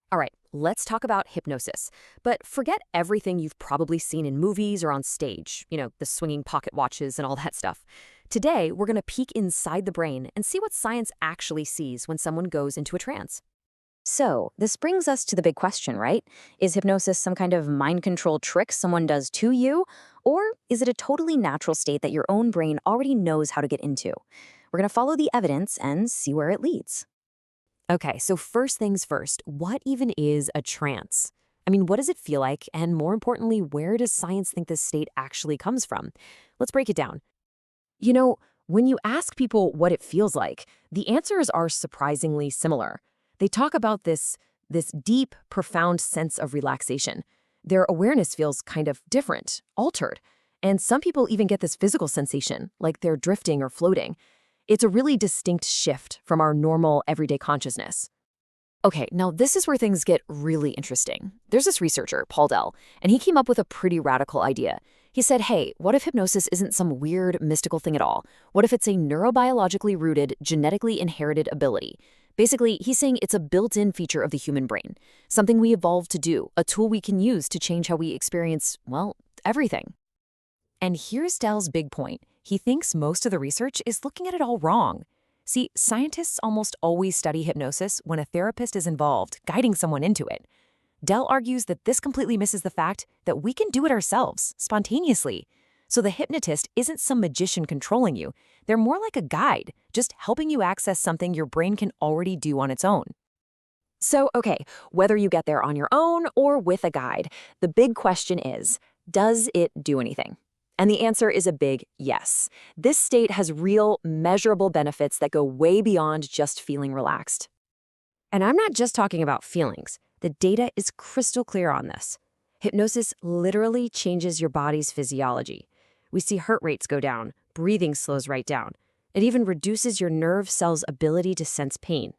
All right, let's talk about hypnosis. But forget everything you've probably seen in movies or on stage, the swinging pocket watches and all that stuff. Today, we're going to peek inside the brain and see what science actually sees when someone goes into a trance. So, this brings us to the big question, right? Is hypnosis some kind of mind control trick someone does to you? Or is it a totally natural state that your own brain already knows how to get into? We're going to follow the evidence and see where it leads. Okay, so first things first, what even is a trance? I mean, what does it feel like? And more importantly, where does science think this state actually comes from? Let's break it down. You know, when you ask people what it feels like, the answers are surprisingly similar. They talk about this deep, profound sense of relaxation. Their awareness feels kind of different, altered. And some people even get this physical sensation, like they're drifting or floating. It's a really distinct shift from our normal, everyday consciousness. Okay, now this is where things get really interesting. There's this researcher, Paul Dell, and he came up with a pretty radical idea. He said, hey, what if hypnosis isn't some weird, mystical thing at all? What if it's a neurobiologically rooted, genetically inherited ability? Basically, he's saying it's a built-in feature of the human brain, something we evolved to do, a tool we can use to change how we experience, well, everything. And here's Dell's big point. He thinks most of the research is looking at it all wrong. See, scientists almost always study hypnosis when a therapist is involved, guiding someone into it. Dell argues that this completely misses the fact that we can do it ourselves, spontaneously. So the hypnotist isn't some magician controlling you. They're more like a guide, just helping you access something your brain can already do on its own. So, okay, whether you get there on your own or with a guide, the big question is, does it do anything? And the answer is a big yes. This state has real, measurable benefits that go way beyond just feeling relaxed. And I'm not just talking about feelings. The data is crystal clear on this. Hypnosis literally changes your body's physiology. We see heart rates go down, breathing slows right down. It even reduces your nerve cells' ability to sense pain.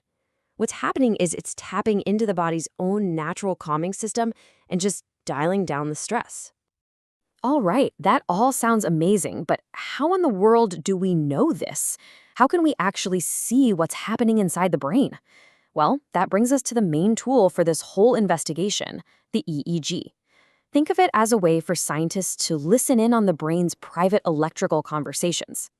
What's happening is it's tapping into the body's own natural calming system and just dialing down the stress. All right, that all sounds amazing, but how in the world do we know this? How can we actually see what's happening inside the brain? Well, that brings us to the main tool for this whole investigation, the EEG. Think of it as a way for scientists to listen in on the brain's private electrical conversations.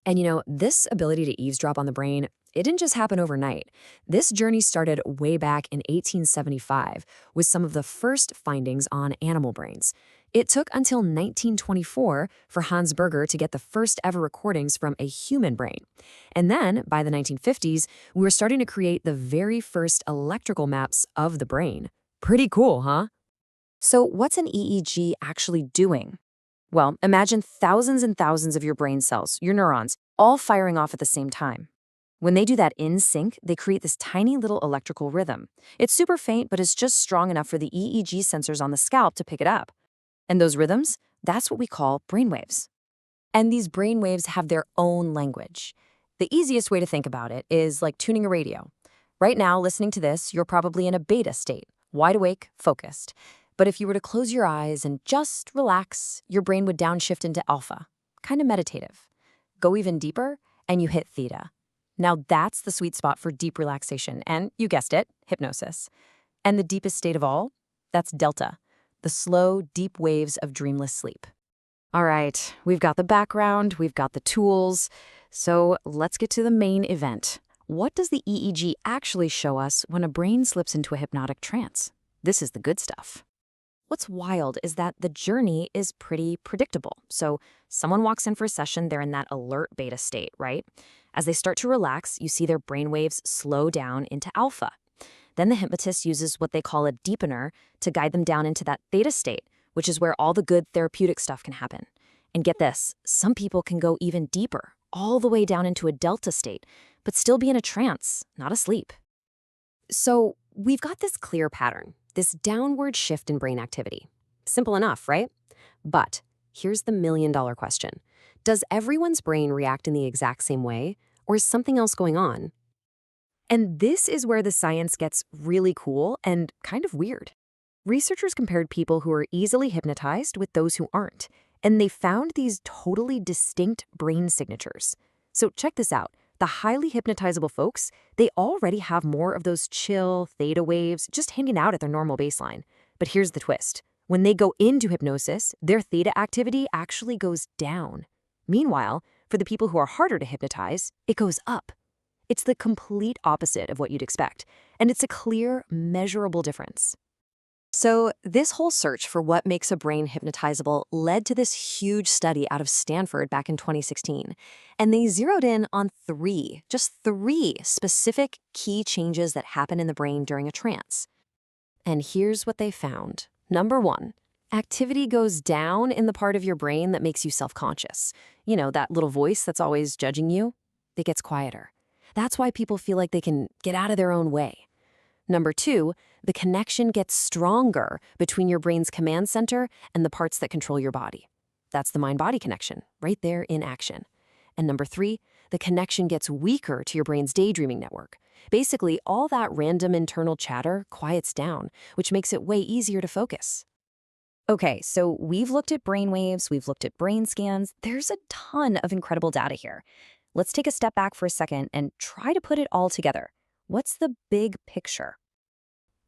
And this ability to eavesdrop on the brain, it didn't just happen overnight. This journey started way back in 1875 with some of the first findings on animal brains. It took until 1924 for Hans Berger to get the first ever recordings from a human brain. And then, by the 1950s, we were starting to create the very first electrical maps of the brain. Pretty cool, huh? So what's an EEG actually doing? Well, imagine thousands and thousands of your brain cells, your neurons, all firing off at the same time. When they do that in sync, they create this tiny little electrical rhythm. It's super faint, but it's just strong enough for the EEG sensors on the scalp to pick it up. And those rhythms, that's what we call brainwaves. And these brainwaves have their own language. The easiest way to think about it is like tuning a radio. Right now, listening to this, you're probably in a beta state, wide awake, focused. But if you were to close your eyes and just relax, your brain would downshift into alpha, kind of meditative. Go even deeper, and you hit theta. Now that's the sweet spot for deep relaxation, and you guessed it, hypnosis. And the deepest state of all? That's delta, the slow, deep waves of dreamless sleep. All right, we've got the background, we've got the tools, so let's get to the main event. What does the EEG actually show us when a brain slips into a hypnotic trance? This is the good stuff. What's wild is that the journey is pretty predictable. So someone walks in for a session, they're in that alert beta state, right? As they start to relax, you see their brainwaves slow down into alpha. Then the hypnotist uses what they call a deepener to guide them down into that theta state, which is where all the good therapeutic stuff can happen. And get this, some people can go even deeper, all the way down into a delta state, but still be in a trance, not asleep. So we've got this clear pattern, this downward shift in brain activity. Simple enough, right? But here's the million-dollar question. Does everyone's brain react in the exact same way, or is something else going on? And this is where the science gets really cool and kind of weird. Researchers compared people who are easily hypnotized with those who aren't, and they found these totally distinct brain signatures. So check this out. The highly hypnotizable folks, they already have more of those chill theta waves just hanging out at their normal baseline. But here's the twist. When they go into hypnosis, their theta activity actually goes down. Meanwhile, for the people who are harder to hypnotize, it goes up. It's the complete opposite of what you'd expect, and it's a clear, measurable difference. So this whole search for what makes a brain hypnotizable led to this huge study out of Stanford back in 2016. And they zeroed in on just three specific key changes that happen in the brain during a trance. And here's what they found. Number 1, activity goes down in the part of your brain that makes you self-conscious. You know, that little voice that's always judging you? It gets quieter. That's why people feel like they can get out of their own way. Number 2, the connection gets stronger between your brain's command center and the parts that control your body. That's the mind-body connection, right there in action. And number 3, the connection gets weaker to your brain's daydreaming network. Basically, all that random internal chatter quiets down, which makes it way easier to focus. Okay, so we've looked at brainwaves, we've looked at brain scans. There's a ton of incredible data here. Let's take a step back for a second and try to put it all together. What's the big picture?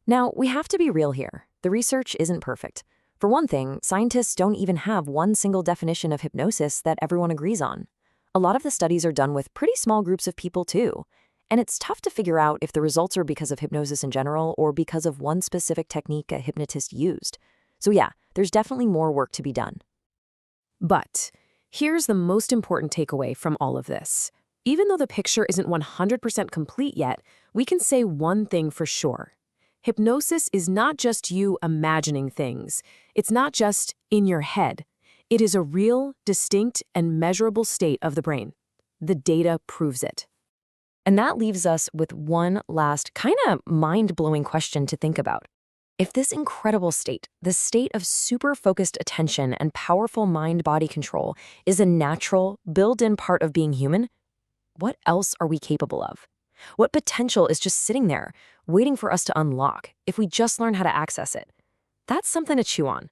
Now, we have to be real here. The research isn't perfect. For one thing, scientists don't even have one single definition of hypnosis that everyone agrees on. A lot of the studies are done with pretty small groups of people too. And it's tough to figure out if the results are because of hypnosis in general or because of one specific technique a hypnotist used. So yeah, there's definitely more work to be done. But here's the most important takeaway from all of this. Even though the picture isn't 100% complete yet, we can say one thing for sure. Hypnosis is not just you imagining things. It's not just in your head. It is a real, distinct, and measurable state of the brain. The data proves it. And that leaves us with one last kind of mind-blowing question to think about. If this incredible state, the state of super focused attention and powerful mind-body control, is a natural, built-in part of being human, what else are we capable of? What potential is just sitting there, waiting for us to unlock if we just learn how to access it? That's something to chew on.